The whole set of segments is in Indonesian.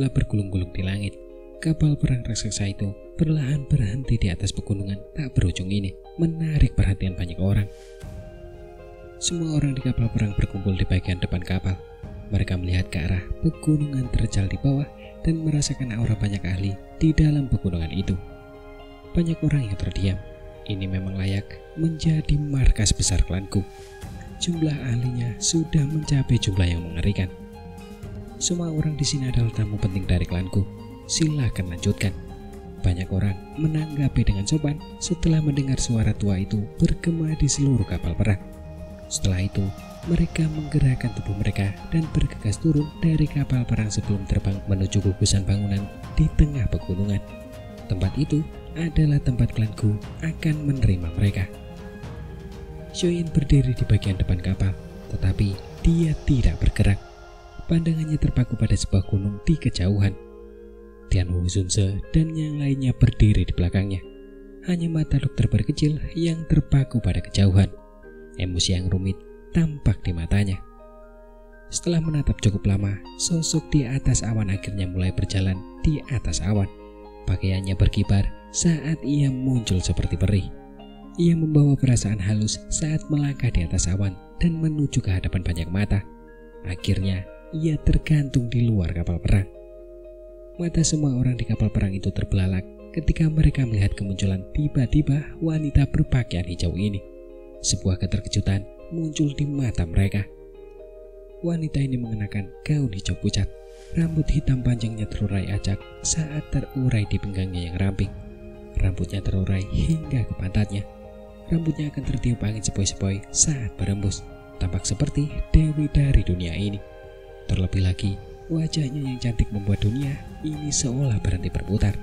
gelap bergulung-gulung di langit. Kapal perang raksasa itu perlahan berhenti di atas pegunungan tak berujung ini, menarik perhatian banyak orang. Semua orang di kapal perang berkumpul di bagian depan kapal. Mereka melihat ke arah pegunungan terjal di bawah dan merasakan aura banyak ahli di dalam pegunungan itu. Banyak orang yang terdiam. Ini memang layak menjadi markas besar klanku. Jumlah ahlinya sudah mencapai jumlah yang mengerikan. Semua orang di sini adalah tamu penting dari klanku. Silahkan lanjutkan. Banyak orang menanggapi dengan sopan setelah mendengar suara tua itu bergema di seluruh kapal perang. Setelah itu, mereka menggerakkan tubuh mereka dan bergegas turun dari kapal perang sebelum terbang menuju gugusan bangunan di tengah pegunungan. Tempat itu adalah tempat klanku akan menerima mereka. Xiaoyan berdiri di bagian depan kapal, tetapi dia tidak bergerak. Pandangannya terpaku pada sebuah gunung di kejauhan. Tianwu Zunze dan yang lainnya berdiri di belakangnya. Hanya mata dokter berkecil yang terpaku pada kejauhan. Emosi yang rumit tampak di matanya. Setelah menatap cukup lama, sosok di atas awan akhirnya mulai berjalan di atas awan. Pakaiannya berkibar saat ia muncul seperti peri. Ia membawa perasaan halus saat melangkah di atas awan dan menuju ke hadapan banyak mata. Akhirnya, ia tergantung di luar kapal perang. Mata semua orang di kapal perang itu terbelalak ketika mereka melihat kemunculan tiba-tiba wanita berpakaian hijau ini. Sebuah keterkejutan muncul di mata mereka. Wanita ini mengenakan gaun hijau pucat. Rambut hitam panjangnya terurai acak saat terurai di pinggangnya yang ramping. Rambutnya terurai hingga ke pantatnya. Rambutnya akan tertiup angin sepoi-sepoi saat berembus. Tampak seperti dewi dari dunia ini. Terlebih lagi, wajahnya yang cantik membuat dunia ini seolah berhenti berputar.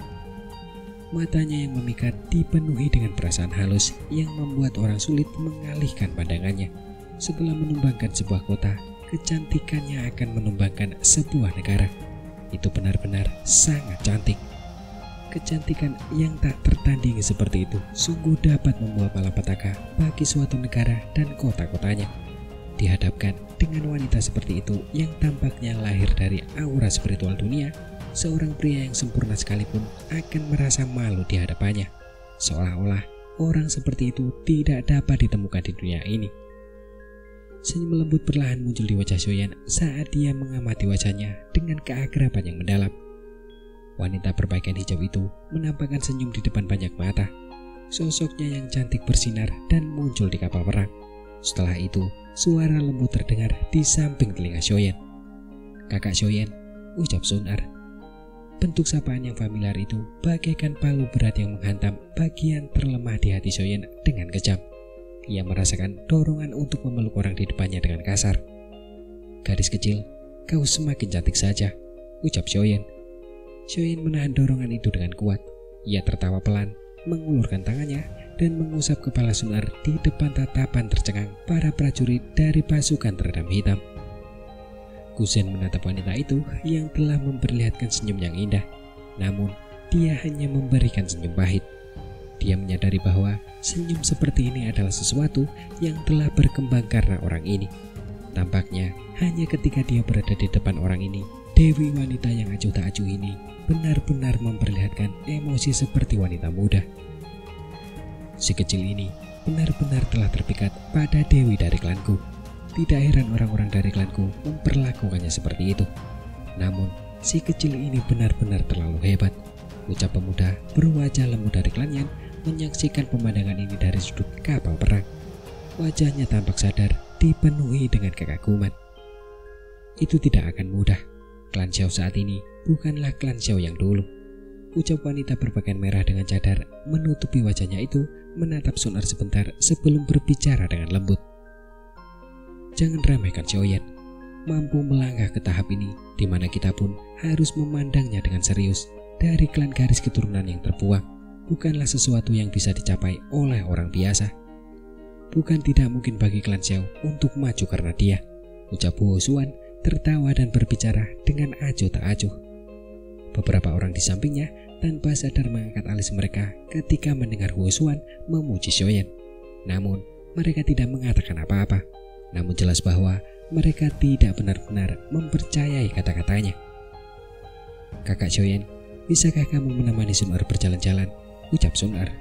Matanya yang memikat dipenuhi dengan perasaan halus yang membuat orang sulit mengalihkan pandangannya. Setelah menumbangkan sebuah kota, kecantikannya akan menumbangkan sebuah negara. Itu benar-benar sangat cantik. Kecantikan yang tak tertandingi seperti itu sungguh dapat membawa malapetaka bagi suatu negara dan kota-kotanya. Dihadapkan dengan wanita seperti itu yang tampaknya lahir dari aura spiritual dunia, seorang pria yang sempurna sekalipun akan merasa malu di hadapannya. Seolah-olah orang seperti itu tidak dapat ditemukan di dunia ini. Senyum lembut perlahan muncul di wajah Xiaoyan saat dia mengamati wajahnya dengan keakraban yang mendalam. Wanita berpakaian hijau itu menampakkan senyum di depan banyak mata. Sosoknya yang cantik bersinar dan muncul di kapal perang. Setelah itu, suara lembut terdengar di samping telinga Xiaoyan. "Kakak Xiaoyan," ucap Sunar. Bentuk sapaan yang familiar itu bagaikan palu berat yang menghantam bagian terlemah di hati Xiaoyan dengan kejam. Ia merasakan dorongan untuk memeluk orang di depannya dengan kasar. "Gadis kecil, kau semakin cantik saja," ucap Xiaoyan. Xiaoyan menahan dorongan itu dengan kuat. Ia tertawa pelan, mengulurkan tangannya, dan mengusap kepala Sunar di depan tatapan tercengang para prajurit dari pasukan teredam hitam. Guzen menatap wanita itu yang telah memperlihatkan senyum yang indah. Namun, dia hanya memberikan senyum pahit. Dia menyadari bahwa senyum seperti ini adalah sesuatu yang telah berkembang karena orang ini. Tampaknya hanya ketika dia berada di depan orang ini, dewi wanita yang acuh tak acuh ini benar-benar memperlihatkan emosi seperti wanita muda. Si kecil ini benar-benar telah terpikat pada dewi dari klanku. Tidak heran orang-orang dari klanku memperlakukannya seperti itu. Namun, si kecil ini benar-benar terlalu hebat. Ucap pemuda berwajah lembut dari klannya menyaksikan pemandangan ini dari sudut kapal perang. Wajahnya tampak sadar, dipenuhi dengan kekaguman. Itu tidak akan mudah. Klan Xiao saat ini bukanlah klan Xiao yang dulu. Ucap wanita berpakaian merah dengan cadar menutupi wajahnya itu menatap Sunar sebentar sebelum berbicara dengan lembut. "Jangan remehkan Xiaoyan. Mampu melangkah ke tahap ini, di mana kita pun harus memandangnya dengan serius. Dari klan garis keturunan yang terbuang, bukanlah sesuatu yang bisa dicapai oleh orang biasa. Bukan tidak mungkin bagi klan Xiao untuk maju karena dia," ucap Huo Xuan tertawa dan berbicara dengan acuh tak acuh. Beberapa orang di sampingnya tanpa sadar mengangkat alis mereka ketika mendengar Huo Xuan memuji Xiaoyan. Namun, mereka tidak mengatakan apa-apa. Namun jelas bahwa mereka tidak benar-benar mempercayai kata-katanya. "Kakak Shoyen, bisakah kamu menemani Sun-er berjalan-jalan?" ucap Sun-er.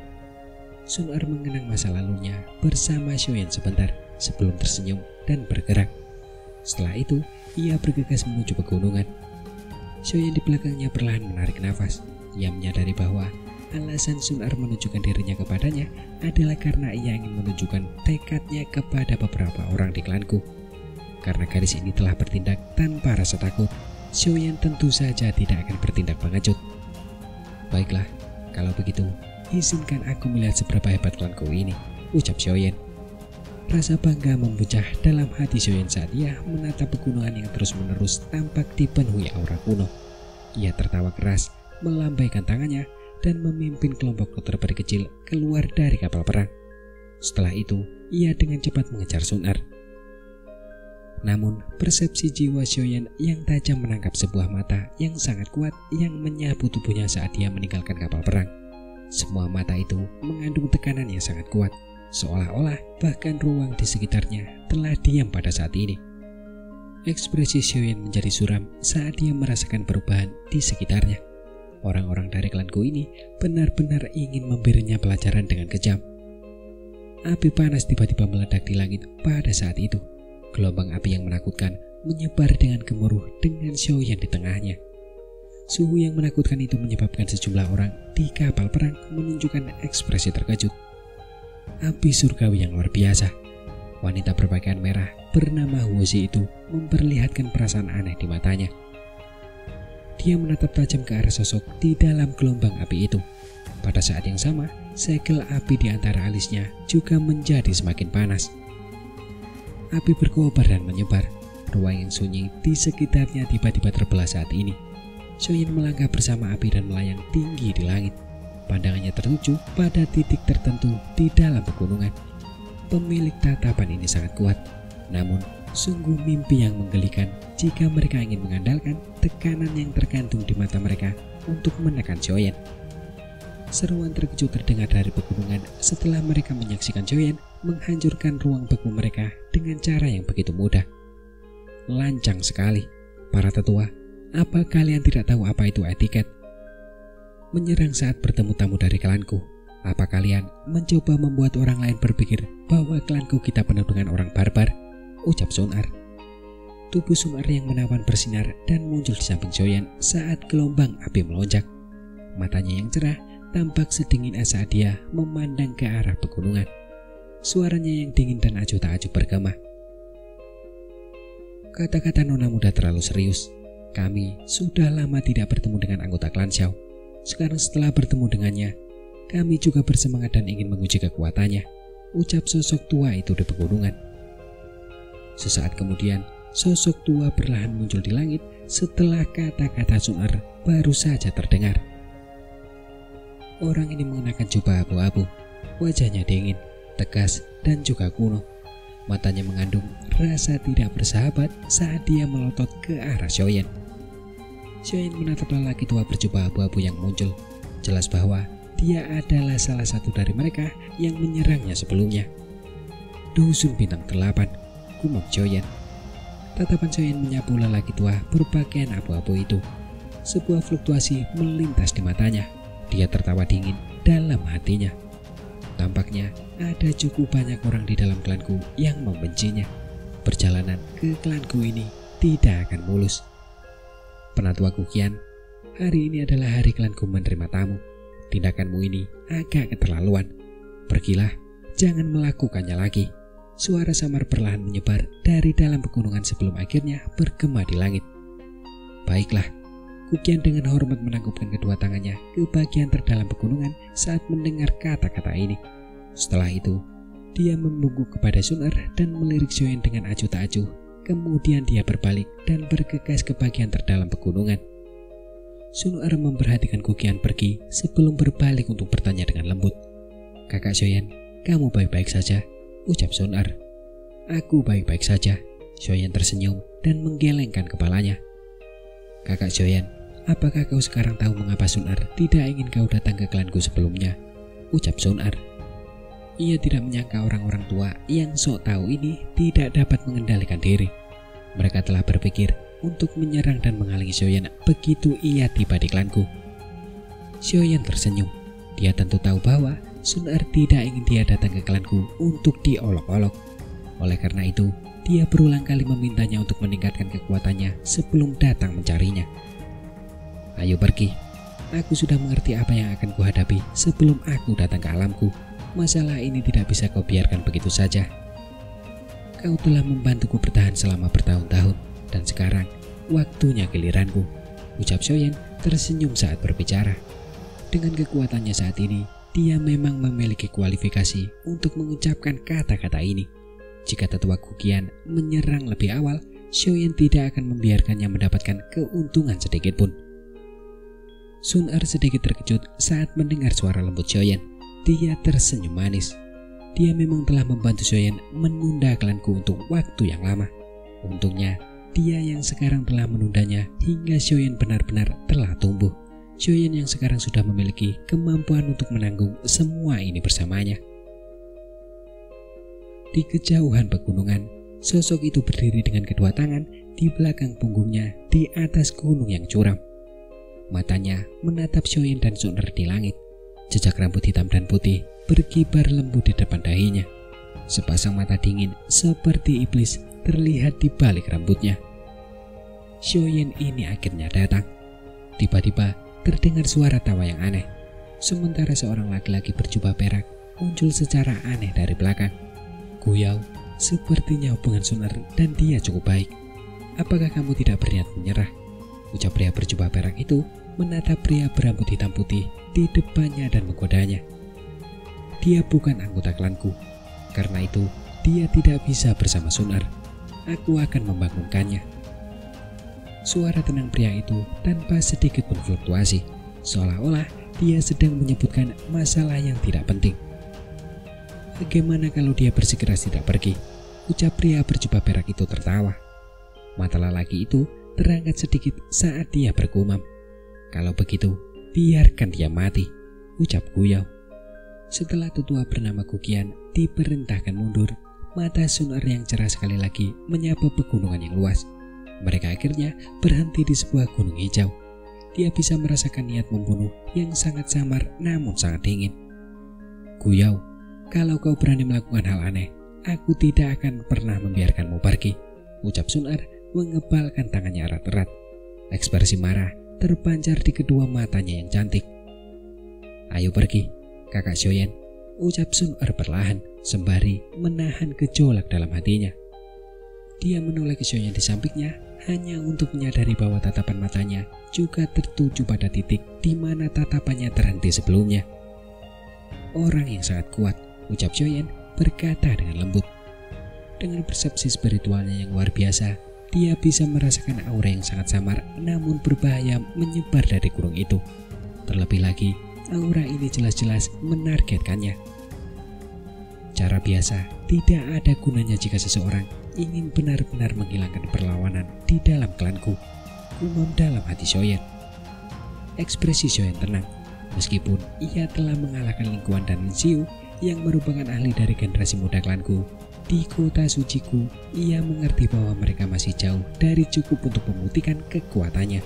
Sun-er mengenang masa lalunya bersama Shoyen sebentar sebelum tersenyum dan bergerak. Setelah itu, ia bergegas menuju pegunungan. Shoyen di belakangnya perlahan menarik nafas. Ia menyadari bahwa alasan Sun-er menunjukkan dirinya kepadanya adalah karena ia ingin menunjukkan tekadnya kepada beberapa orang di klanku. Karena gadis ini telah bertindak tanpa rasa takut, Shoyen tentu saja tidak akan bertindak pengecut. "Baiklah, kalau begitu, izinkan aku melihat seberapa hebat klanku ini," ucap Shoyen. Rasa bangga membuncah dalam hati Shoyen saat ia menatap pegunungan yang terus-menerus tampak dipenuhi aura kuno. Ia tertawa keras, melambaikan tangannya, dan memimpin kelompok dokter peri kecil keluar dari kapal perang. Setelah itu, ia dengan cepat mengejar Sun-er. Namun, persepsi jiwa Shoyen yang tajam menangkap sebuah mata yang sangat kuat yang menyapu tubuhnya saat ia meninggalkan kapal perang. Semua mata itu mengandung tekanan yang sangat kuat, seolah-olah bahkan ruang di sekitarnya telah diam pada saat ini. Ekspresi Shoyen menjadi suram saat dia merasakan perubahan di sekitarnya. Orang-orang dari klanku ini benar-benar ingin memberinya pelajaran dengan kejam. Api panas tiba-tiba meledak di langit pada saat itu. Gelombang api yang menakutkan menyebar dengan gemuruh dengan Shoyen di tengahnya. Suhu yang menakutkan itu menyebabkan sejumlah orang di kapal perang menunjukkan ekspresi terkejut. Api surgawi yang luar biasa. Wanita berpakaian merah bernama Huozi itu memperlihatkan perasaan aneh di matanya. Dia menatap tajam ke arah sosok di dalam gelombang api itu. Pada saat yang sama, segel api di antara alisnya juga menjadi semakin panas. Api berkobar dan menyebar. Ruang yang sunyi di sekitarnya tiba-tiba terbelah saat ini. Shoyen melangkah bersama api dan melayang tinggi di langit. Pandangannya tertuju pada titik tertentu di dalam pegunungan. Pemilik tatapan ini sangat kuat, namun sungguh mimpi yang menggelikan jika mereka ingin mengandalkan tekanan yang tergantung di mata mereka untuk menekan Shoyen. Seruan terkejut terdengar dari pegunungan setelah mereka menyaksikan Shoyen menghancurkan ruang beku mereka dengan cara yang begitu mudah. Lancang sekali. Para tetua, apa kalian tidak tahu apa itu etiket? Menyerang saat bertemu tamu dari klanku. Apa kalian mencoba membuat orang lain berpikir bahwa klanku kita penuh dengan orang barbar? Ucap Sun-er. Tubuh Sun-er yang menawan bersinar dan muncul di samping Shoyen saat gelombang api melonjak. Matanya yang cerah tampak sedingin saat dia memandang ke arah pegunungan. Suaranya yang dingin dan acuh tak acuh bergema. Kata-kata nona muda terlalu serius. Kami sudah lama tidak bertemu dengan anggota klan Xiao. Sekarang setelah bertemu dengannya, kami juga bersemangat dan ingin menguji kekuatannya, ucap sosok tua itu di pegunungan. Sesaat kemudian, sosok tua perlahan muncul di langit setelah kata-kata Sun-er baru saja terdengar. Orang ini mengenakan jubah abu-abu, wajahnya dingin, tegas, dan juga kuno. Matanya mengandung rasa tidak bersahabat saat dia melotot ke arah Shoyen. Shoyen menatap lelaki tua berjubah abu-abu yang muncul. Jelas bahwa dia adalah salah satu dari mereka yang menyerangnya sebelumnya. Dusun bintang 8, gumam Shoyen. Tatapan Shoyen menyapu lelaki tua berpakaian abu-abu itu. Sebuah fluktuasi melintas di matanya. Dia tertawa dingin dalam hatinya. Tampaknya ada cukup banyak orang di dalam klanku yang membencinya. Perjalanan ke klanku ini tidak akan mulus. Penatua Kukian, hari ini adalah hari klanku menerima tamu. Tindakanmu ini agak keterlaluan. Pergilah, jangan melakukannya lagi. Suara samar perlahan menyebar dari dalam pegunungan sebelum akhirnya bergema di langit. Baiklah, Kukian dengan hormat menangkupkan kedua tangannya ke bagian terdalam pegunungan saat mendengar kata-kata ini. Setelah itu, dia membungkuk kepada Sun-er dan melirik Shoyen dengan acuh tak acuh. Kemudian dia berbalik dan bergegas ke bagian terdalam pegunungan. Sun-er memperhatikan Kukian pergi sebelum berbalik untuk bertanya dengan lembut. Kakak Shoyen, kamu baik-baik saja? Ucap Sun-er. Aku baik-baik saja. Shoyen tersenyum dan menggelengkan kepalanya. Kakak Shoyen, apakah kau sekarang tahu mengapa Sun-er tidak ingin kau datang ke klanku sebelumnya? Ucap Sun-er. Ia tidak menyangka orang-orang tua yang sok tahu ini tidak dapat mengendalikan diri. Mereka telah berpikir untuk menyerang dan menghalangi Xiaoyan begitu ia tiba di klanku. Xiaoyan tersenyum. Dia tentu tahu bahwa Sun Er tidak ingin dia datang ke klanku untuk diolok-olok. Oleh karena itu, dia berulang kali memintanya untuk meningkatkan kekuatannya sebelum datang mencarinya. Ayo pergi. Aku sudah mengerti apa yang akan kuhadapi sebelum aku datang ke alamku. Masalah ini tidak bisa kau biarkan begitu saja. Kau telah membantuku bertahan selama bertahun-tahun, dan sekarang waktunya giliranku. Ucap Xiaoyan tersenyum saat berbicara. Dengan kekuatannya saat ini, dia memang memiliki kualifikasi untuk mengucapkan kata-kata ini. Jika tetua Guqian menyerang lebih awal, Xiaoyan tidak akan membiarkannya mendapatkan keuntungan sedikit pun. Sun Er sedikit terkejut saat mendengar suara lembut Xiaoyan. Dia tersenyum manis. Dia memang telah membantu Xiaoyan menunda klanku untuk waktu yang lama. Untungnya, dia yang sekarang telah menundanya hingga Xiaoyan benar-benar telah tumbuh. Xiaoyan yang sekarang sudah memiliki kemampuan untuk menanggung semua ini bersamanya. Di kejauhan pegunungan, sosok itu berdiri dengan kedua tangan di belakang punggungnya di atas gunung yang curam. Matanya menatap Xiaoyan dan Sun Er di langit. Jejak rambut hitam dan putih berkibar lembut di depan dahinya. Sepasang mata dingin seperti iblis terlihat di balik rambutnya. Xiaoyan ini akhirnya datang. Tiba-tiba terdengar suara tawa yang aneh. Sementara seorang laki-laki berjubah perak muncul secara aneh dari belakang. Guyao, sepertinya hubungan Sun Er dan dia cukup baik. Apakah kamu tidak berniat menyerah? Ucap pria berjubah perak itu menatap pria berambut hitam putih di depannya dan menggodanya. Dia bukan anggota klanku. Karena itu, dia tidak bisa bersama Sun Er. Aku akan membangunkannya. Suara tenang pria itu tanpa sedikit pun fluktuasi, seolah-olah dia sedang menyebutkan masalah yang tidak penting. Bagaimana kalau dia bersikeras tidak pergi? Ucap pria berjubah perak itu tertawa. Mata lelaki itu terangkat sedikit saat dia bergumam. Kalau begitu, biarkan dia mati, ucap Guyao. Setelah tetua bernama Guqian diperintahkan mundur, mata Sun Er yang cerah sekali lagi menyapa pegunungan yang luas. Mereka akhirnya berhenti di sebuah gunung hijau. Dia bisa merasakan niat membunuh yang sangat samar namun sangat dingin. Guyao, kalau kau berani melakukan hal aneh, aku tidak akan pernah membiarkanmu pergi, ucap Sun Er mengebalkan tangannya erat-erat. Ekspresi marah terpancar di kedua matanya yang cantik. Ayo pergi, kakak Xiaoyan, ucap Sun Er perlahan sembari menahan gejolak dalam hatinya. Dia menoleh ke Xiaoyan di sampingnya hanya untuk menyadari bahwa tatapan matanya juga tertuju pada titik di mana tatapannya terhenti sebelumnya. Orang yang sangat kuat, ucap Xiaoyan berkata dengan lembut. Dengan persepsi spiritualnya yang luar biasa, dia bisa merasakan aura yang sangat samar namun berbahaya menyebar dari gunung itu. Terlebih lagi, aura ini jelas-jelas menargetkannya. Cara biasa tidak ada gunanya jika seseorang ingin benar-benar menghilangkan perlawanan di dalam klanku, gumam dalam hati Xiaoyan. Ekspresi Xiaoyan tenang, meskipun ia telah mengalahkan Ling Quan dan Lin Xiu yang merupakan ahli dari generasi muda klanku. Di kota suciku, ia mengerti bahwa mereka masih jauh dari cukup untuk membuktikan kekuatannya.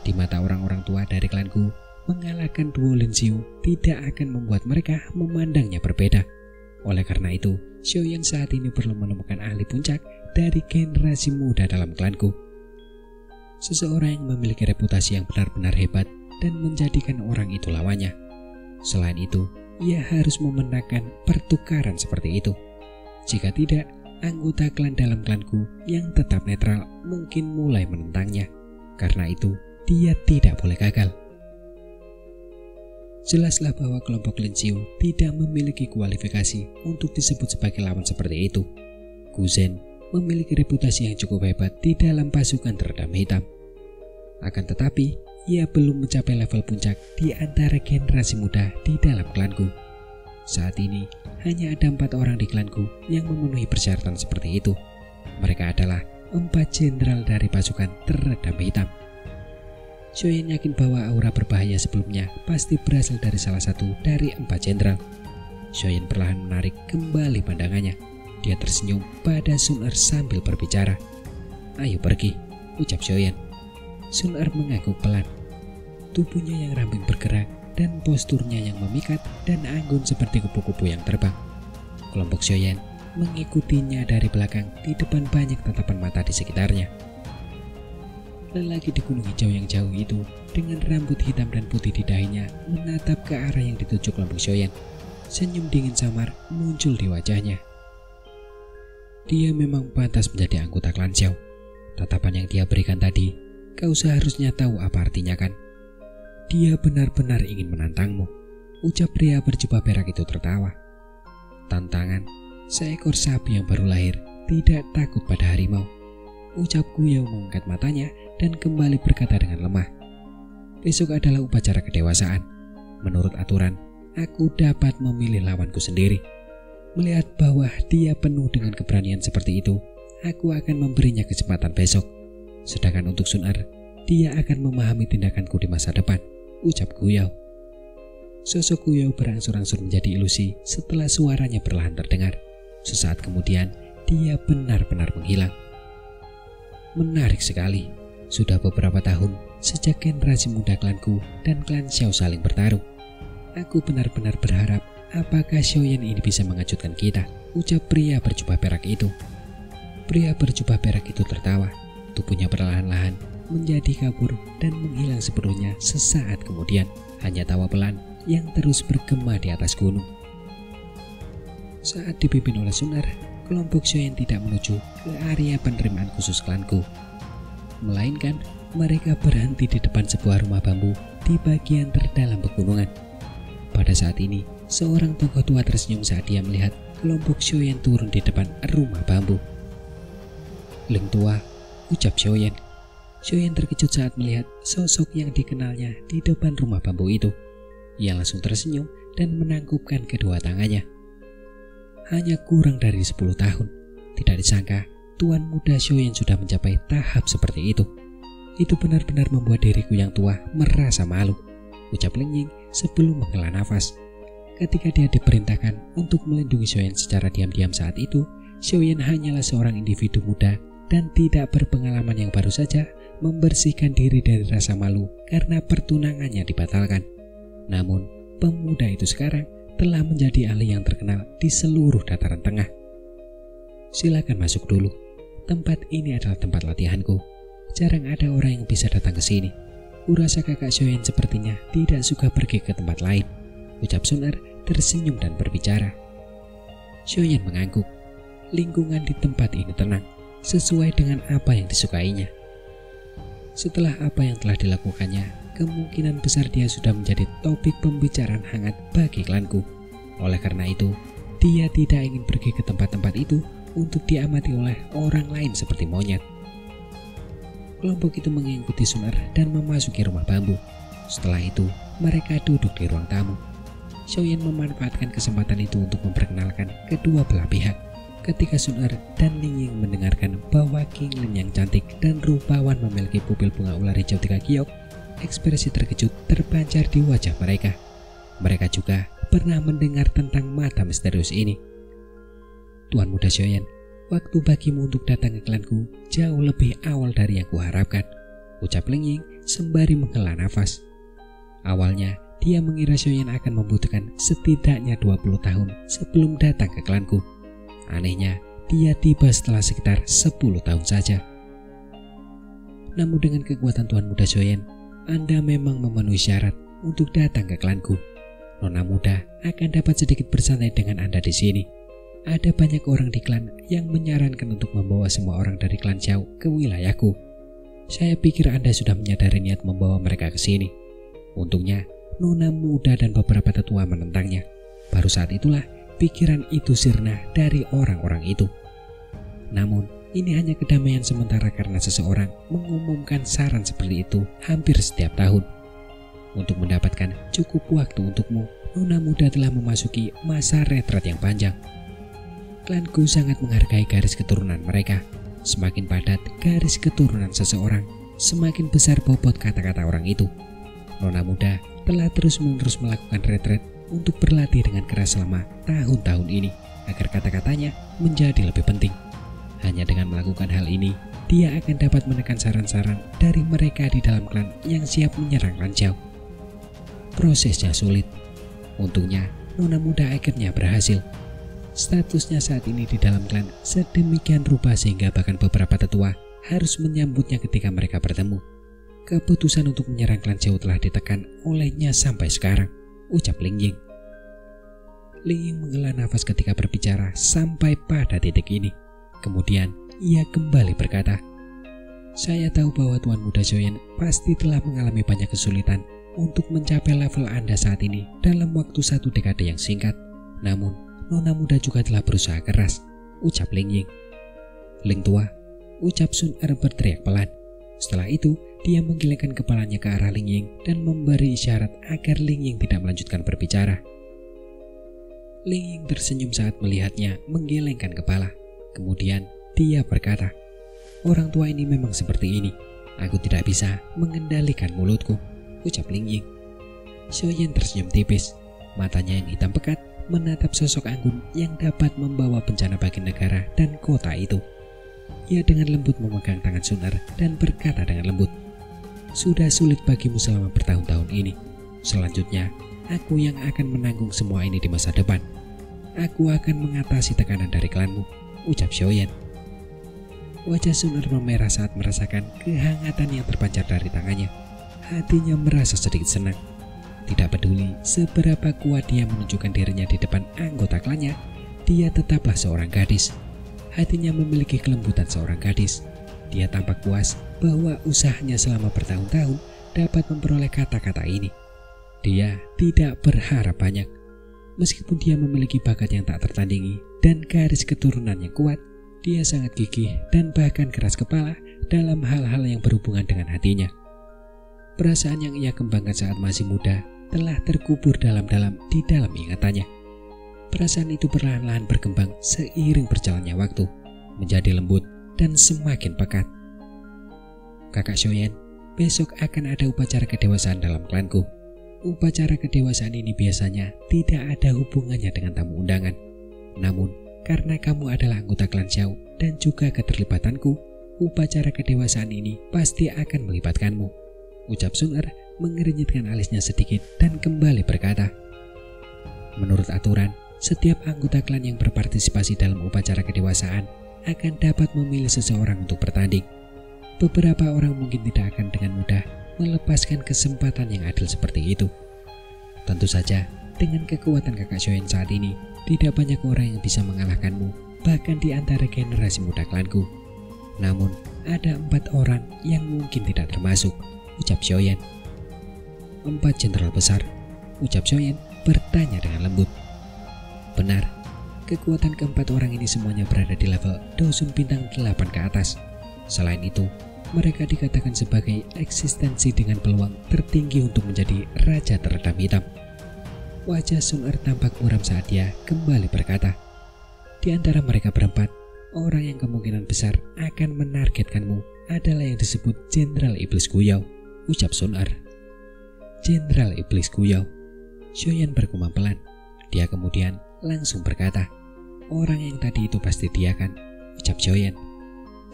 Di mata orang-orang tua dari klanku, mengalahkan duo Lin Xiu tidak akan membuat mereka memandangnya berbeda. Oleh karena itu, Xiaoyan saat ini perlu menemukan ahli puncak dari generasi muda dalam klanku. Seseorang yang memiliki reputasi yang benar-benar hebat dan menjadikan orang itu lawannya. Selain itu, ia harus memenangkan pertukaran seperti itu. Jika tidak, anggota klan dalam klanku yang tetap netral mungkin mulai menentangnya. Karena itu, dia tidak boleh gagal. Jelaslah bahwa kelompok Lin Xiu tidak memiliki kualifikasi untuk disebut sebagai lawan seperti itu. Gu Zhen memiliki reputasi yang cukup hebat di dalam pasukan teredam hitam. Akan tetapi, ia belum mencapai level puncak di antara generasi muda di dalam klanku. Saat ini, hanya ada 4 orang di klanku yang memenuhi persyaratan seperti itu. Mereka adalah 4 jenderal dari pasukan teredam hitam. Xiaoyan yakin bahwa aura berbahaya sebelumnya pasti berasal dari salah satu dari 4 jenderal. Xiaoyan perlahan menarik kembali pandangannya. Dia tersenyum pada Sun Er sambil berbicara. Ayo pergi, ucap Sioyan. Sun-er mengangguk pelan. Tubuhnya yang ramping bergerak dan posturnya yang memikat dan anggun seperti kupu-kupu yang terbang. Kelompok Sioyan mengikutinya dari belakang di depan banyak tatapan mata di sekitarnya. Lelaki di gunung hijau yang jauh itu dengan rambut hitam dan putih di dahinya menatap ke arah yang dituju kelompok Sioyan. Senyum dingin samar muncul di wajahnya. Dia memang pantas menjadi anggota klan Xiao. Tatapan yang dia berikan tadi, kau seharusnya tahu apa artinya kan? Dia benar-benar ingin menantangmu, ucap pria berjubah perak itu tertawa. Tantangan, seekor sapi yang baru lahir tidak takut pada harimau, ucap Guiyao mengangkat matanya dan kembali berkata dengan lemah. Besok adalah upacara kedewasaan. Menurut aturan, aku dapat memilih lawanku sendiri. Melihat bahwa dia penuh dengan keberanian seperti itu, aku akan memberinya kesempatan besok. Sedangkan untuk Sun-er, dia akan memahami tindakanku di masa depan, ucap Guiyao. Sosok Guiyao berangsur-angsur menjadi ilusi setelah suaranya perlahan terdengar. Sesaat kemudian, dia benar-benar menghilang. Menarik sekali. Sudah beberapa tahun sejak generasi muda klanku dan klan Xiao saling bertarung. Aku benar-benar berharap apakah Xiaoyan ini bisa mengejutkan kita, ucap pria berjubah perak itu. Pria berjubah perak itu tertawa. Tubuhnya perlahan-lahan menjadi kabur dan menghilang sepenuhnya sesaat kemudian. Hanya tawa pelan yang terus bergema di atas gunung. Saat dipimpin oleh Sun-er, kelompok Xiaoyan tidak menuju ke area penerimaan khusus klanku, melainkan mereka berhenti di depan sebuah rumah bambu di bagian terdalam pegunungan. Pada saat ini, seorang tokoh tua tersenyum saat dia melihat kelompok Xiaoyan turun di depan rumah bambu. Leng tua, ucap Xiaoyan. Xiaoyan terkejut saat melihat sosok yang dikenalnya di depan rumah bambu itu. Ia langsung tersenyum dan menangkupkan kedua tangannya. Hanya kurang dari 10 tahun. Tidak disangka tuan muda Xiaoyan sudah mencapai tahap seperti itu. Itu benar-benar membuat diriku yang tua merasa malu, ucap Leng Ying sebelum menghela nafas. Ketika dia diperintahkan untuk melindungi Xiaoyan secara diam-diam saat itu, Xiaoyan hanyalah seorang individu muda dan tidak berpengalaman yang baru saja membersihkan diri dari rasa malu karena pertunangannya dibatalkan. Namun, pemuda itu sekarang telah menjadi ahli yang terkenal di seluruh dataran tengah. Silakan masuk dulu. Tempat ini adalah tempat latihanku. Jarang ada orang yang bisa datang ke sini. Kurasa kakak Xiaoyan sepertinya tidak suka pergi ke tempat lain, ucap Sun-er tersenyum dan berbicara. Xiaoyan mengangguk. Lingkungan di tempat ini tenang, sesuai dengan apa yang disukainya. Setelah apa yang telah dilakukannya, kemungkinan besar dia sudah menjadi topik pembicaraan hangat bagi klanku. Oleh karena itu, dia tidak ingin pergi ke tempat-tempat itu untuk diamati oleh orang lain seperti monyet. Kelompok itu mengikuti Sun-er dan memasuki rumah bambu. Setelah itu, mereka duduk di ruang tamu. Xiaoyan memanfaatkan kesempatan itu untuk memperkenalkan kedua belah pihak. Ketika Sun-er dan Leng Ying mendengarkan bahwa King Lin yang cantik dan rupawan memiliki pupil bunga ular hijau 3 giok, ekspresi terkejut terpancar di wajah mereka. Mereka juga pernah mendengar tentang mata misterius ini. Tuan muda Xiaoyan, waktu bagimu untuk datang ke klanku jauh lebih awal dari yang kuharapkan, ucap Leng Ying sembari menghela nafas. Awalnya, dia mengira Xiaoyan akan membutuhkan setidaknya 20 tahun sebelum datang ke klanku. Anehnya, dia tiba setelah sekitar 10 tahun saja. Namun dengan kekuatan Tuan muda Xiaoyan, Anda memang memenuhi syarat untuk datang ke klanku. Nona muda akan dapat sedikit bersantai dengan Anda di sini. Ada banyak orang di klan yang menyarankan untuk membawa semua orang dari klan Xiao ke wilayahku. Saya pikir Anda sudah menyadari niat membawa mereka ke sini. Untungnya, Nona muda dan beberapa tetua menentangnya. Baru saat itulah pikiran itu sirna dari orang-orang itu. Namun, ini hanya kedamaian sementara karena seseorang mengumumkan saran seperti itu hampir setiap tahun. Untuk mendapatkan cukup waktu untukmu, Nona muda telah memasuki masa retret yang panjang. Klanku sangat menghargai garis keturunan mereka. Semakin padat garis keturunan seseorang, semakin besar bobot kata-kata orang itu. Nona muda telah terus-menerus melakukan retret untuk berlatih dengan keras selama tahun-tahun ini agar kata-katanya menjadi lebih penting. Hanya dengan melakukan hal ini, dia akan dapat menekan saran-saran dari mereka di dalam klan yang siap menyerang Klan Zhao. Prosesnya sulit. Untungnya, nona muda akhirnya berhasil. Statusnya saat ini di dalam klan sedemikian rupa sehingga bahkan beberapa tetua harus menyambutnya ketika mereka bertemu. Keputusan untuk menyerang Klan Zhao telah ditekan olehnya sampai sekarang, ucap Ling Ying. Ling Ying menghela nafas ketika berbicara sampai pada titik ini. Kemudian ia kembali berkata, "Saya tahu bahwa Tuan Muda Xiaoyan pasti telah mengalami banyak kesulitan untuk mencapai level Anda saat ini dalam waktu 1 dekade yang singkat. Namun, nona muda juga telah berusaha keras," ucap Ling Ying. "Ling tua," ucap Sun Er berteriak pelan. Setelah itu, dia menggelengkan kepalanya ke arah Ling Ying dan memberi isyarat agar Ling Ying tidak melanjutkan berbicara. Ling Ying tersenyum saat melihatnya menggelengkan kepala. Kemudian, dia berkata, "Orang tua ini memang seperti ini. Aku tidak bisa mengendalikan mulutku," ucap Ling Ying. Xiaoyan tersenyum tipis. Matanya yang hitam pekat menatap sosok anggun yang dapat membawa bencana bagi negara dan kota itu. Ia dengan lembut memegang tangan Sun Er dan berkata dengan lembut, "Sudah sulit bagimu selama bertahun-tahun ini. Selanjutnya, aku yang akan menanggung semua ini di masa depan. Aku akan mengatasi tekanan dari klanmu," ucap Xiaoyan. Wajah Sun Er memerah saat merasakan kehangatan yang terpancar dari tangannya. Hatinya merasa sedikit senang. Tidak peduli seberapa kuat dia menunjukkan dirinya di depan anggota klannya, dia tetaplah seorang gadis. Hatinya memiliki kelembutan seorang gadis. Dia tampak puas bahwa usahanya selama bertahun-tahun dapat memperoleh kata-kata ini. Dia tidak berharap banyak. Meskipun dia memiliki bakat yang tak tertandingi dan garis keturunan yang kuat, dia sangat gigih dan bahkan keras kepala dalam hal-hal yang berhubungan dengan hatinya. Perasaan yang ia kembangkan saat masih muda telah terkubur dalam-dalam di dalam ingatannya. Perasaan itu perlahan-lahan berkembang seiring berjalannya waktu, menjadi lembut dan semakin pekat. "Kakak Xiaoyan, besok akan ada upacara kedewasaan dalam klanku. Upacara kedewasaan ini biasanya tidak ada hubungannya dengan tamu undangan. Namun, karena kamu adalah anggota klan Zhao dan juga keterlibatanku, upacara kedewasaan ini pasti akan melibatkanmu," ucap Sun Er mengernyitkan alisnya sedikit dan kembali berkata, "Menurut aturan, setiap anggota klan yang berpartisipasi dalam upacara kedewasaan akan dapat memilih seseorang untuk bertanding. Beberapa orang mungkin tidak akan dengan mudah melepaskan kesempatan yang adil seperti itu. Tentu saja, dengan kekuatan kakak Xiaoyan saat ini, tidak banyak orang yang bisa mengalahkanmu, bahkan di antara generasi muda klanku. Namun, ada 4 orang yang mungkin tidak termasuk," ucap Xiaoyan. "4 jenderal besar?" ucap Xiaoyan bertanya dengan lembut. "Benar, kekuatan keempat orang ini semuanya berada di level Dosun bintang 8 ke atas. Selain itu, mereka dikatakan sebagai eksistensi dengan peluang tertinggi untuk menjadi raja teredam hitam." Wajah Sun Er tampak muram saat dia kembali berkata, "Di antara mereka berempat, orang yang kemungkinan besar akan menargetkanmu adalah yang disebut Jenderal Iblis Guyao," ucap Sun Er. "Jenderal Iblis Guyao?" Xiaoyan bergumam pelan. Dia kemudian langsung berkata, "Orang yang tadi itu pasti dia kan?" ucap Xiaoyan.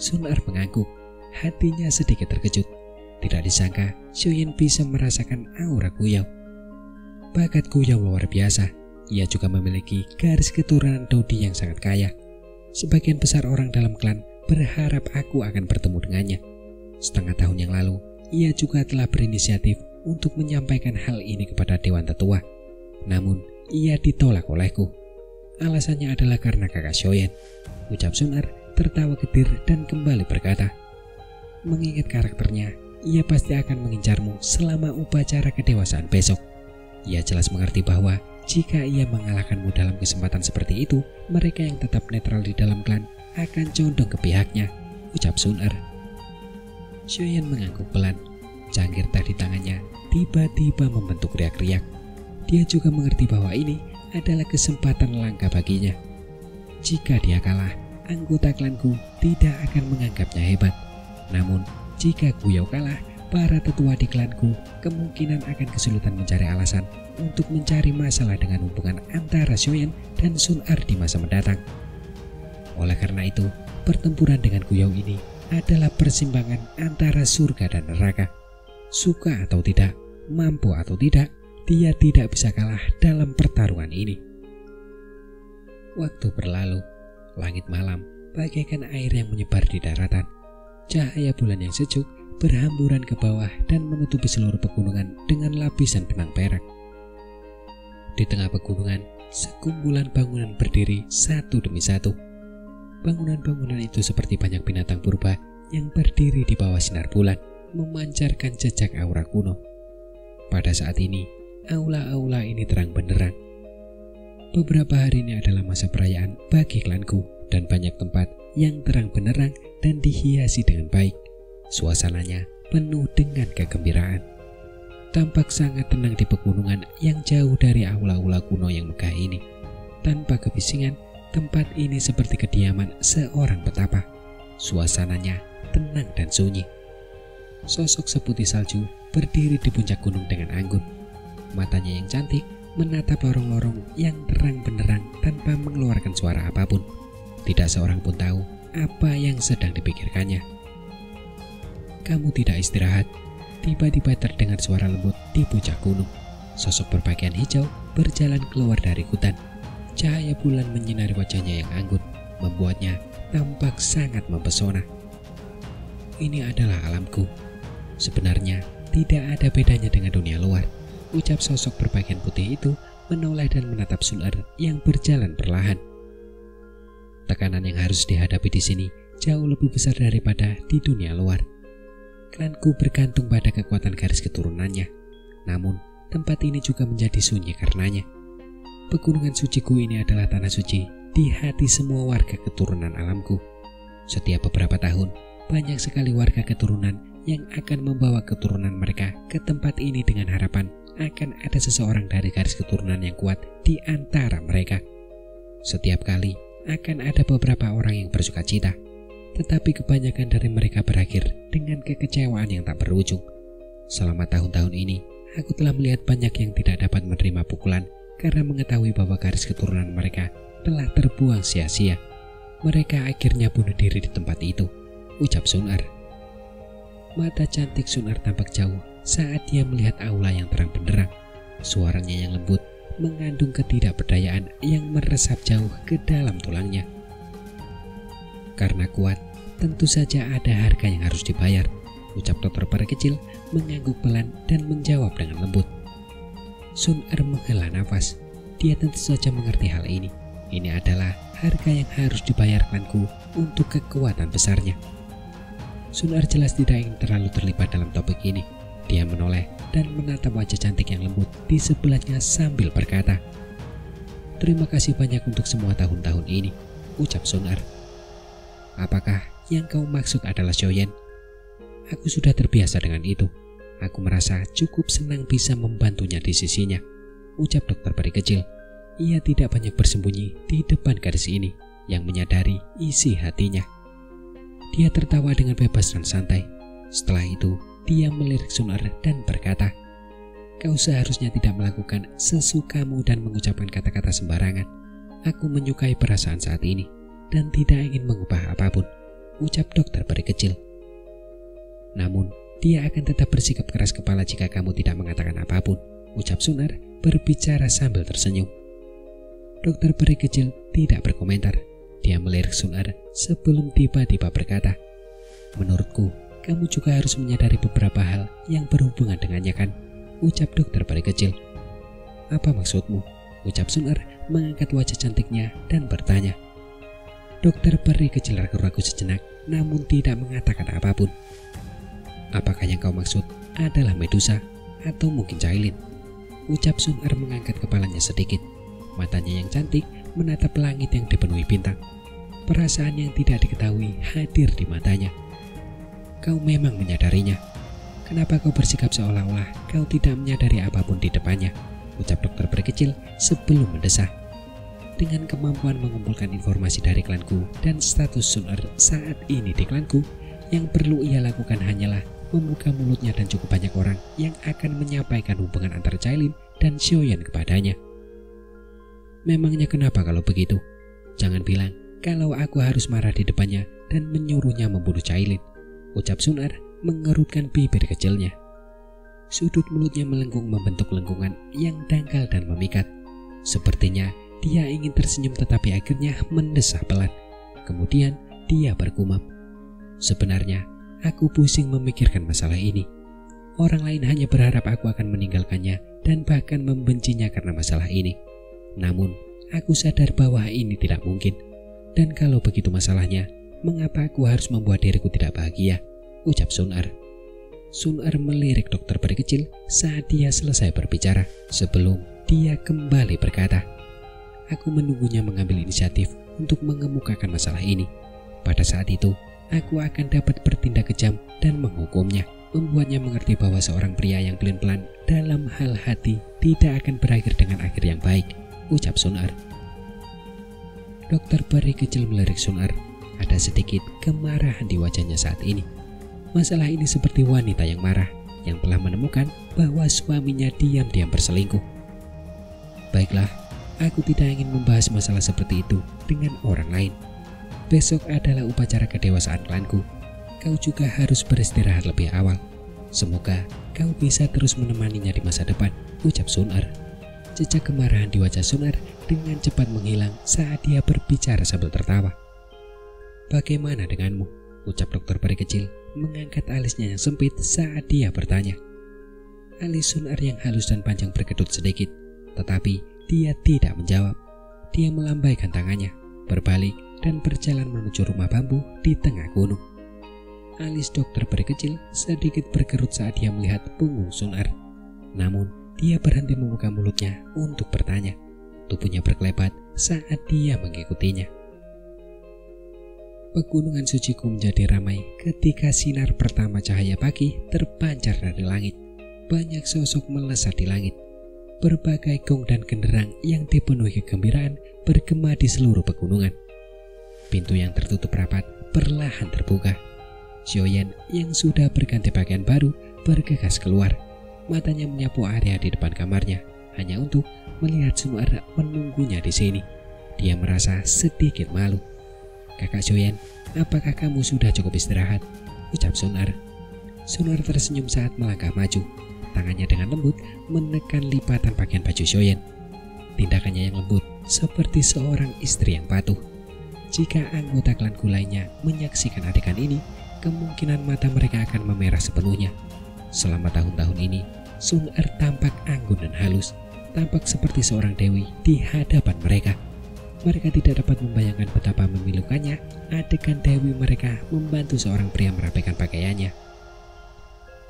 Sun Er mengangguk. Hatinya sedikit terkejut. Tidak disangka Xiaoyan bisa merasakan aura Guyao. Bakat Guyao luar biasa. Ia juga memiliki garis keturunan Dodi yang sangat kaya. Sebagian besar orang dalam klan berharap aku akan bertemu dengannya. Setengah tahun yang lalu, ia juga telah berinisiatif untuk menyampaikan hal ini kepada Dewan Tetua. Namun, ia ditolak olehku. Alasannya adalah karena kakak Xiaoyan," ucap Sun Er tertawa getir dan kembali berkata, "Mengingat karakternya, ia pasti akan mengincarmu selama upacara kedewasaan besok. Ia jelas mengerti bahwa jika ia mengalahkanmu dalam kesempatan seperti itu, mereka yang tetap netral di dalam klan akan condong ke pihaknya," ucap Sun Er. Xiaoyan mengangguk pelan. Cangkir teh di tangannya tiba-tiba membentuk riak-riak. Dia juga mengerti bahwa ini adalah kesempatan langka baginya. Jika dia kalah, anggota klanku tidak akan menganggapnya hebat. Namun, jika Guyao kalah, para tetua di klanku kemungkinan akan kesulitan mencari alasan untuk mencari masalah dengan hubungan antara Xiaoyan dan Sun Er di masa mendatang. Oleh karena itu, pertempuran dengan Guyao ini adalah persimpangan antara surga dan neraka. Suka atau tidak, mampu atau tidak, dia tidak bisa kalah dalam pertarungan ini. Waktu berlalu, langit malam bagaikan air yang menyebar di daratan. Cahaya bulan yang sejuk berhamburan ke bawah dan menutupi seluruh pegunungan dengan lapisan benang perak. Di tengah pegunungan, sekumpulan bangunan berdiri satu demi satu. Bangunan-bangunan itu seperti banyak binatang purba yang berdiri di bawah sinar bulan, memancarkan jejak aura kuno. Pada saat ini, aula-aula ini terang benderang. Beberapa hari ini adalah masa perayaan bagi klanku dan banyak tempat yang terang benderang dan dihiasi dengan baik. Suasananya penuh dengan kegembiraan. Tampak sangat tenang di pegunungan yang jauh dari aula-aula kuno yang megah ini. Tanpa kebisingan, tempat ini seperti kediaman seorang petapa. Suasananya tenang dan sunyi. Sosok seputih salju berdiri di puncak gunung dengan anggun. Matanya yang cantik menatap lorong-lorong yang terang benderang tanpa mengeluarkan suara apapun. Tidak seorang pun tahu apa yang sedang dipikirkannya. Kamu tidak istirahat. Tiba-tiba terdengar suara lembut di puncak gunung. Sosok berpakaian hijau berjalan keluar dari hutan. Cahaya bulan menyinari wajahnya yang anggun, membuatnya tampak sangat mempesona. Ini adalah alamku. Sebenarnya tidak ada bedanya dengan dunia luar, ucap sosok berpakaian putih itu menoleh dan menatap Sun-Er yang berjalan perlahan. Tekanan yang harus dihadapi di sini jauh lebih besar daripada di dunia luar. Klanku bergantung pada kekuatan garis keturunannya, namun tempat ini juga menjadi sunyi karenanya. Pegunungan suciku ini adalah tanah suci di hati semua warga keturunan alamku. Setiap beberapa tahun, banyak sekali warga keturunan yang akan membawa keturunan mereka ke tempat ini dengan harapan akan ada seseorang dari garis keturunan yang kuat di antara mereka. Setiap kali akan ada beberapa orang yang bersuka cita, tetapi kebanyakan dari mereka berakhir dengan kekecewaan yang tak berujung. Selama tahun-tahun ini, aku telah melihat banyak yang tidak dapat menerima pukulan karena mengetahui bahwa garis keturunan mereka telah terbuang sia-sia. Mereka akhirnya bunuh diri di tempat itu, ucap Sun-Er. Mata cantik Sun-Er tampak jauh saat dia melihat aula yang terang benderang. Suaranya yang lembut mengandung ketidakberdayaan yang meresap jauh ke dalam tulangnya. Karena kuat, tentu saja ada harga yang harus dibayar, ucap dokter peri kecil mengangguk pelan dan menjawab dengan lembut. Sun-Er menghela nafas. Dia tentu saja mengerti hal ini. Ini adalah harga yang harus dibayar klanku untuk kekuatan besarnya. Sun-Er jelas tidak ingin terlalu terlibat dalam topik ini. Dia menoleh dan menatap wajah cantik yang lembut di sebelahnya sambil berkata, "Terima kasih banyak untuk semua tahun-tahun ini," ucap Sun-Er. "Apakah yang kau maksud adalah Xiaoyan?" "Aku sudah terbiasa dengan itu. Aku merasa cukup senang bisa membantunya di sisinya," ucap dokter peri kecil. Ia tidak banyak bersembunyi di depan garis ini yang menyadari isi hatinya. Dia tertawa dengan bebas dan santai. Setelah itu, dia melirik Sun-Er dan berkata, "Kau seharusnya tidak melakukan sesukamu dan mengucapkan kata-kata sembarangan. Aku menyukai perasaan saat ini dan tidak ingin mengubah apapun," ucap dokter peri kecil. "Namun, dia akan tetap bersikap keras kepala jika kamu tidak mengatakan apapun," ucap Sun-Er berbicara sambil tersenyum. Dokter peri kecil tidak berkomentar. Dia melirik Sun-Er sebelum tiba-tiba berkata, "Menurutku, kamu juga harus menyadari beberapa hal yang berhubungan dengannya kan?" ucap dokter peri kecil. "Apa maksudmu?" ucap Sun-Er mengangkat wajah cantiknya dan bertanya. Dokter peri kecil ragu-ragu sejenak, namun tidak mengatakan apapun. "Apakah yang kau maksud adalah Medusa atau mungkin Cailin?" ucap Sun-Er mengangkat kepalanya sedikit. Matanya yang cantik menatap langit yang dipenuhi bintang. Perasaan yang tidak diketahui hadir di matanya. "Kau memang menyadarinya. Kenapa kau bersikap seolah-olah kau tidak menyadari apapun di depannya?" ucap dokter peri kecil sebelum mendesah. Dengan kemampuan mengumpulkan informasi dari klanku dan status Sun-Er saat ini di klanku, yang perlu ia lakukan hanyalah membuka mulutnya dan cukup banyak orang yang akan menyampaikan hubungan antara Cailin dan Xiaoyan kepadanya. "Memangnya kenapa kalau begitu? Jangan bilang kalau aku harus marah di depannya dan menyuruhnya membunuh Cailin, ucap Sunar mengerutkan bibir kecilnya. Sudut mulutnya melengkung membentuk lengkungan yang dangkal dan memikat. Sepertinya dia ingin tersenyum tetapi akhirnya mendesah pelan. Kemudian dia bergumam, "Sebenarnya aku pusing memikirkan masalah ini. Orang lain hanya berharap aku akan meninggalkannya dan bahkan membencinya karena masalah ini. Namun aku sadar bahwa ini tidak mungkin. Dan kalau begitu masalahnya, mengapa aku harus membuat diriku tidak bahagia?" ucap Sunar. Sunar melirik dokter peri kecil saat dia selesai berbicara sebelum dia kembali berkata, "Aku menunggunya mengambil inisiatif untuk mengemukakan masalah ini. Pada saat itu, aku akan dapat bertindak kejam dan menghukumnya, membuatnya mengerti bahwa seorang pria yang pelin-pelan dalam hal hati tidak akan berakhir dengan akhir yang baik," ucap Sunar. Dokter peri kecil melirik Sunar. Ada sedikit kemarahan di wajahnya saat ini. Masalah ini seperti wanita yang marah, yang telah menemukan bahwa suaminya diam-diam berselingkuh. "Baiklah, aku tidak ingin membahas masalah seperti itu dengan orang lain. Besok adalah upacara kedewasaan klanku. Kau juga harus beristirahat lebih awal. Semoga kau bisa terus menemaninya di masa depan," ucap Sunar. Jejak kemarahan di wajah Sunar dengan cepat menghilang saat dia berbicara sambil tertawa. "Bagaimana denganmu?" ucap dokter peri kecil mengangkat alisnya yang sempit saat dia bertanya. Alis Sunar yang halus dan panjang berkedut sedikit, tetapi dia tidak menjawab. Dia melambaikan tangannya, berbalik dan berjalan menuju rumah bambu di tengah gunung. Alis dokter peri kecil sedikit berkerut saat dia melihat punggung Sunar. Namun dia berhenti membuka mulutnya untuk bertanya. Tubuhnya berkelebat saat dia mengikutinya. Pegunungan Suciku menjadi ramai ketika sinar pertama cahaya pagi terpancar dari langit. Banyak sosok melesat di langit. Berbagai gong dan genderang yang dipenuhi kegembiraan bergema di seluruh pegunungan. Pintu yang tertutup rapat perlahan terbuka. Xiaoyan yang sudah berganti pakaian baru bergegas keluar. Matanya menyapu area di depan kamarnya hanya untuk melihat Sunar menunggunya di sini. Dia merasa sedikit malu. "Kakak Xiaoyan, apakah kamu sudah cukup istirahat?" ucap Sunar. Sunar tersenyum saat melangkah maju. Tangannya dengan lembut menekan lipatan pakaian baju Xiaoyan. Tindakannya yang lembut seperti seorang istri yang patuh. Jika anggota klanku lainnya menyaksikan adegan ini, kemungkinan mata mereka akan memerah sepenuhnya. Selama tahun-tahun ini, Sunar tampak anggun dan halus, tampak seperti seorang dewi di hadapan mereka. Mereka tidak dapat membayangkan betapa memilukannya adegan dewi mereka membantu seorang pria merapikan pakaiannya.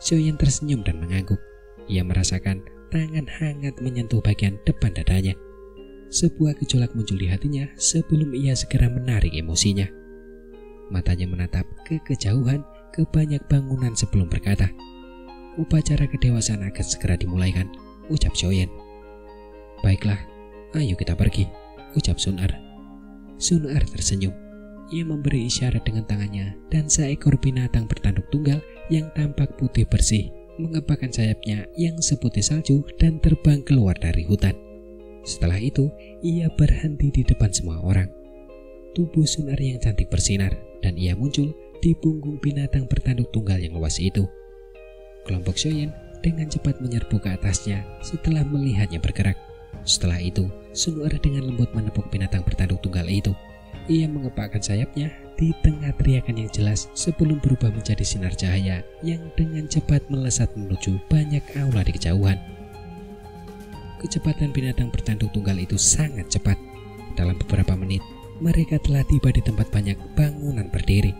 Xiaoyan tersenyum dan mengangguk. Ia merasakan tangan hangat menyentuh bagian depan dadanya. Sebuah gejolak muncul di hatinya sebelum ia segera menarik emosinya. Matanya menatap ke kejauhan ke banyak bangunan sebelum berkata, "Upacara kedewasaan akan segera dimulaikan," ucap Xiaoyan. "Baiklah, ayo kita pergi," ucap Sunar. Sunar tersenyum. Ia memberi isyarat dengan tangannya dan seekor binatang bertanduk tunggal yang tampak putih bersih mengepakkan sayapnya yang seputih salju dan terbang keluar dari hutan. Setelah itu, ia berhenti di depan semua orang. Tubuh Sunar yang cantik bersinar dan ia muncul di punggung binatang bertanduk tunggal yang luas itu. Kelompok Xiaoyan dengan cepat menyerbu ke atasnya setelah melihatnya bergerak. Setelah itu, Sunar dengan lembut menepuk binatang bertanduk tunggal itu. Ia mengepakkan sayapnya di tengah teriakan yang jelas sebelum berubah menjadi sinar cahaya yang dengan cepat melesat menuju banyak aula di kejauhan. Kecepatan binatang bertanduk tunggal itu sangat cepat. Dalam beberapa menit, mereka telah tiba di tempat banyak bangunan berdiri.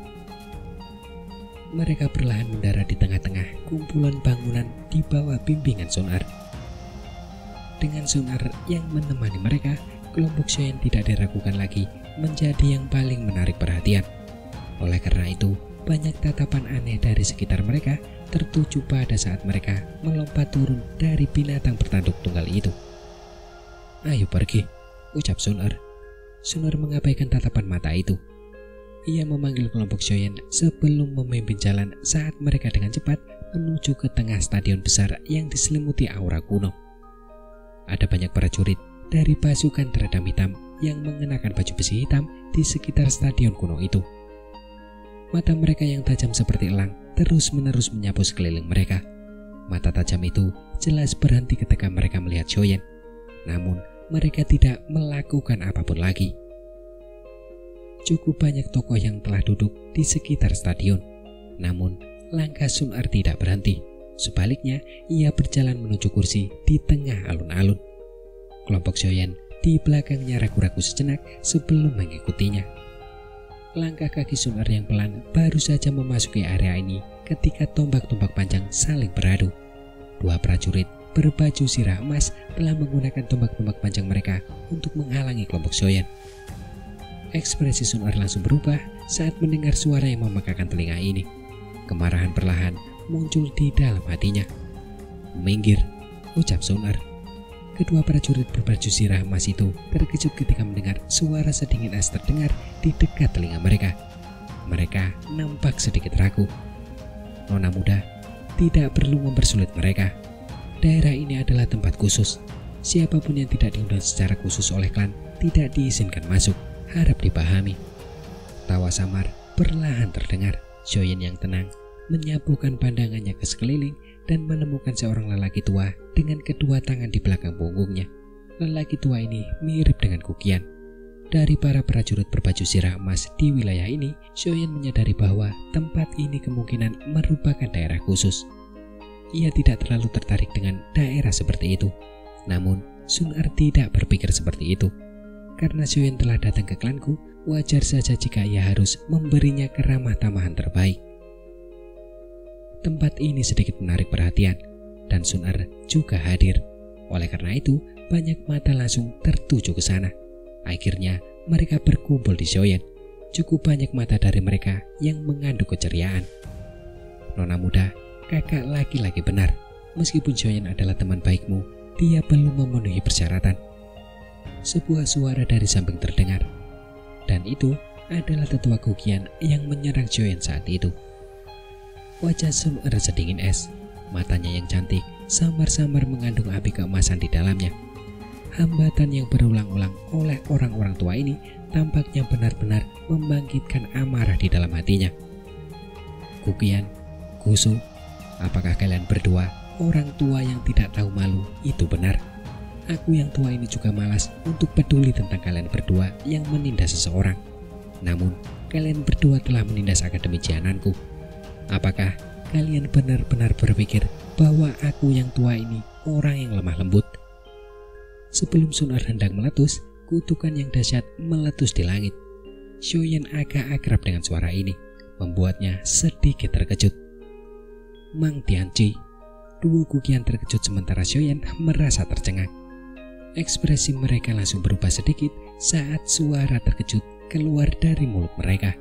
Mereka perlahan mendarat di tengah-tengah kumpulan bangunan di bawah bimbingan Sunar. Dengan Sunar yang menemani mereka, kelompok Xiaoyan tidak diragukan lagi menjadi yang paling menarik perhatian. Oleh karena itu, banyak tatapan aneh dari sekitar mereka tertuju pada saat mereka melompat turun dari binatang bertanduk tunggal itu. "Ayo pergi," ucap Sunar. Sunar mengabaikan tatapan mata itu. Ia memanggil kelompok Xiaoyan sebelum memimpin jalan saat mereka dengan cepat menuju ke tengah stadion besar yang diselimuti aura kuno. Ada banyak prajurit dari pasukan teredam hitam yang mengenakan baju besi hitam di sekitar stadion kuno itu. Mata mereka yang tajam seperti elang terus-menerus menyapu sekeliling mereka. Mata tajam itu jelas berhenti ketika mereka melihat Xiaoyan. Namun mereka tidak melakukan apapun lagi. Cukup banyak tokoh yang telah duduk di sekitar stadion. Namun langkah Sun Er tidak berhenti. Sebaliknya, ia berjalan menuju kursi di tengah alun-alun. Kelompok Xiaoyan di belakangnya ragu-ragu sejenak sebelum mengikutinya. Langkah kaki Sun Er yang pelan baru saja memasuki area ini ketika tombak-tombak panjang saling beradu. Dua prajurit berbaju sirah emas telah menggunakan tombak-tombak panjang mereka untuk menghalangi kelompok Xiaoyan. Ekspresi Sun Er langsung berubah saat mendengar suara yang memekakan telinga ini. Kemarahan perlahan muncul di dalam hatinya. "Minggir," ucap Sun Er. Kedua prajurit berbaju sirah emas itu terkejut ketika mendengar suara sedingin es terdengar di dekat telinga mereka. Mereka nampak sedikit ragu. "Nona muda, tidak perlu mempersulit mereka. Daerah ini adalah tempat khusus. Siapapun yang tidak diundang secara khusus oleh klan tidak diizinkan masuk, harap dipahami." Tawa samar perlahan terdengar. Xiaoyan yang tenang menyapukan pandangannya ke sekeliling dan menemukan seorang lelaki tua dengan kedua tangan di belakang punggungnya. Lelaki tua ini mirip dengan Kukian. Dari para prajurit berbaju sirah emas di wilayah ini, Xiaoyan menyadari bahwa tempat ini kemungkinan merupakan daerah khusus. Ia tidak terlalu tertarik dengan daerah seperti itu. Namun, Sun Er tidak berpikir seperti itu. Karena Xiaoyan telah datang ke klanku, wajar saja jika ia harus memberinya keramah tamahan terbaik. Tempat ini sedikit menarik perhatian, dan Sun Er juga hadir. Oleh karena itu, banyak mata langsung tertuju ke sana. Akhirnya, mereka berkumpul di Xiaoyan. Cukup banyak mata dari mereka yang mengandung keceriaan. "Nona muda, kakak laki-laki benar. Meskipun Xiaoyan adalah teman baikmu, dia belum memenuhi persyaratan." Sebuah suara dari samping terdengar, dan itu adalah tetua Kukian yang menyerang Xiaoyan saat itu. Wajah Sun Er sedingin es. Matanya yang cantik samar-samar mengandung api keemasan di dalamnya. Hambatan yang berulang-ulang oleh orang-orang tua ini tampaknya benar-benar membangkitkan amarah di dalam hatinya. "Kukian, Kusu, apakah kalian berdua orang tua yang tidak tahu malu itu benar? Aku yang tua ini juga malas untuk peduli tentang kalian berdua yang menindas seseorang. Namun, kalian berdua telah menindas akademi Jiananku. Apakah kalian benar-benar berpikir bahwa aku yang tua ini orang yang lemah lembut?" Sebelum Sun Er hendak meletus, kutukan yang dahsyat meletus di langit. Xiaoyan agak akrab dengan suara ini, membuatnya sedikit terkejut. "Mang Tianqi." Dua Kukian terkejut sementara Xiaoyan merasa tercengang. Ekspresi mereka langsung berubah sedikit saat suara terkejut keluar dari mulut mereka.